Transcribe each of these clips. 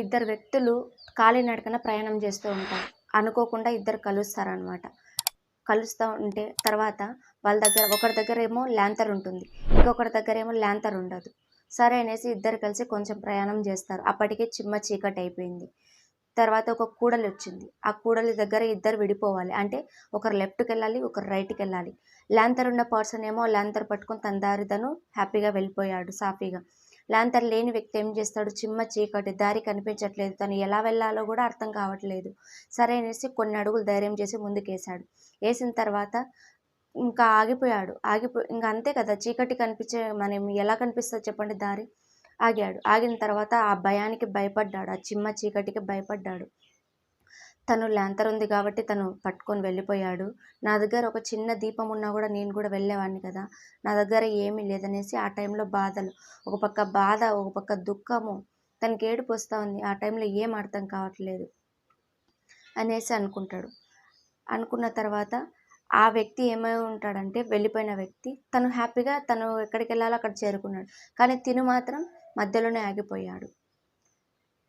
ఇద్దరు వ్యక్తులు కాలినడకన ప్రయాణం చేస్తూ ఉంటారు. అనుకోకుండా ఇద్దరు కలుస్తారనమాట. కలుస్తూ ఉంటే తర్వాత వాళ్ళ దగ్గర ఒకరి దగ్గర ఏమో ల్యాంతర్ ఉంటుంది, ఇంకొకరి దగ్గర ఏమో ల్యాంతర్ ఉండదు. సరే అనేసి ఇద్దరు కలిసి కొంచెం ప్రయాణం చేస్తారు. అప్పటికే చిమ్మ చీకటి అయిపోయింది. తర్వాత ఒక కూడలి వచ్చింది. ఆ కూడలి దగ్గర ఇద్దరు విడిపోవాలి. అంటే ఒకరు లెఫ్ట్కి వెళ్ళాలి, ఒకరు రైట్కి వెళ్ళాలి. ల్యాంతర్ ఉన్న పర్సన్ ఏమో ల్యాంతర్ పట్టుకొని తన దారి తను హ్యాపీగా వెళ్ళిపోయాడు సాఫీగా. ల్యాంతర్ లేని వ్యక్తి ఏం చేస్తాడు, చిమ్మ చీకటి, దారి కనిపించట్లేదు, తను ఎలా వెళ్ళాలో కూడా అర్థం కావట్లేదు. సరే అనేసి కొన్ని అడుగులు ధైర్యం చేసి ముందుకేసాడు. వేసిన తర్వాత ఇంకా ఆగిపోయాడు. ఇంకా అంతే కదా, చీకటి కనిపించే మనం ఎలా కనిపిస్తుంది చెప్పండి దారి. ఆగాడు. ఆగిన తర్వాత ఆ భయానికి భయపడ్డాడు, ఆ చిమ్మ చీకటికి భయపడ్డాడు. తను ల్యాంతర్ ఉంది కాబట్టి తను పట్టుకొని వెళ్ళిపోయాడు. నా దగ్గర ఒక చిన్న దీపం ఉన్నా కూడా నేను కూడా వెళ్ళేవాడిని కదా, నా దగ్గర ఏమీ లేదనేసి ఆ టైంలో బాధలు, ఒక పక్క బాధ, ఒక పక్క దుఃఖము, తనకి ఏడుపు వస్తూ ఉంది. ఆ టైంలో ఏం అర్థం కావట్లేదు అనేసి అనుకుంటాడు. అనుకున్న తర్వాత ఆ వ్యక్తి ఏమై ఉంటాడంటే, వెళ్ళిపోయిన వ్యక్తి తను హ్యాపీగా తను ఎక్కడికి వెళ్ళాలో అక్కడ చేరుకున్నాడు. కానీ తిను మాత్రం మధ్యలోనే ఆగిపోయాడు.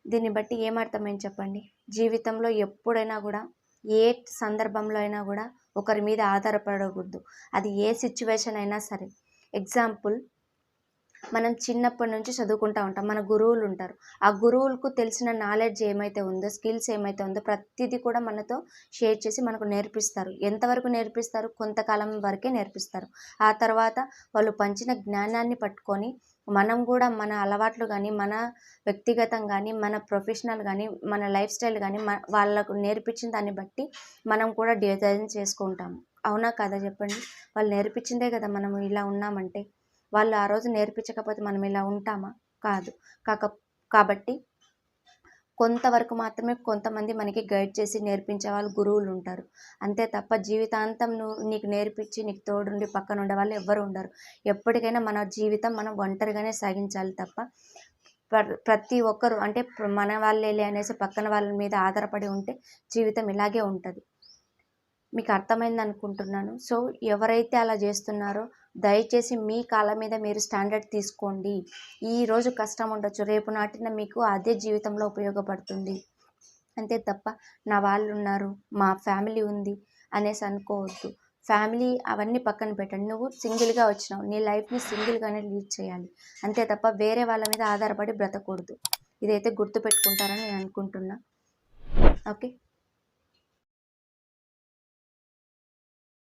దీన్ని బట్టి ఏమర్థమైంది చెప్పండి? జీవితంలో ఎప్పుడైనా కూడా, ఏ సందర్భంలో అయినా కూడా ఒకరి మీద ఆధారపడకూడదు. అది ఏ సిచ్యువేషన్ అయినా సరే. ఎగ్జాంపుల్, మనం చిన్నప్పటి నుంచి చదువుకుంటూ ఉంటాం. మన గురువులు ఉంటారు. ఆ గురువులకు తెలిసిన నాలెడ్జ్ ఏమైతే ఉందో, స్కిల్స్ ఏమైతే ఉందో ప్రతిదీ కూడా మనతో షేర్ చేసి మనకు నేర్పిస్తారు. ఎంతవరకు నేర్పిస్తారు? కొంతకాలం వరకే నేర్పిస్తారు. ఆ తర్వాత వాళ్ళు పంచిన జ్ఞానాన్ని పట్టుకొని మనం కూడా మన అలవాట్లు కానీ, మన వ్యక్తిగతం కానీ, మన ప్రొఫెషనల్ కానీ, మన లైఫ్ స్టైల్ కానీ వాళ్ళకు నేర్పించిన దాన్ని బట్టి మనం కూడా డిజైన్ చేసుకుంటాము. అవునా కాదా చెప్పండి? వాళ్ళు నేర్పించిందే కదా మనం ఇలా ఉన్నామంటే. వాళ్ళు ఆ రోజు నేర్పించకపోతే మనం ఇలా ఉంటామా? కాదు. కాబట్టి కొంతవరకు మాత్రమే కొంతమంది మనకి గైడ్ చేసి నేర్పించే వాళ్ళు గురువులు ఉంటారు. అంతే తప్ప జీవితాంతం నీకు నేర్పించి నీకు తోడుండి పక్కన ఉండే వాళ్ళు ఎవ్వరు ఉండరు. ఎప్పటికైనా మన జీవితం మనం ఒంటరిగానే సాగించాలి తప్ప ప్రతి ఒక్కరు అంటే మన వాళ్ళేలే అనేసి పక్కన వాళ్ళ మీద ఆధారపడి ఉంటే జీవితం ఇలాగే ఉంటుంది. మీకు అర్థమైంది అనుకుంటున్నాను. సో ఎవరైతే అలా చేస్తున్నారో దయచేసి మీ కాళ్ళ మీద మీరు స్టాండర్డ్ తీసుకోండి. ఈరోజు కష్టం ఉండొచ్చు, రేపు నాటిన మీకు అదే జీవితంలో ఉపయోగపడుతుంది. అంతే తప్ప నా వాళ్ళు ఉన్నారు, మా ఫ్యామిలీ ఉంది అనేసి అనుకోవద్దు. ఫ్యామిలీ అవన్నీ పక్కన పెట్టండి. నువ్వు సింగిల్గా వచ్చినావు, నీ లైఫ్ని సింగిల్గానే లీడ్ చేయాలి. అంతే తప్ప వేరే వాళ్ళ మీద ఆధారపడి బ్రతకూడదు. ఇదైతే గుర్తుపెట్టుకుంటారని నేను అనుకుంటున్నా. ఓకే.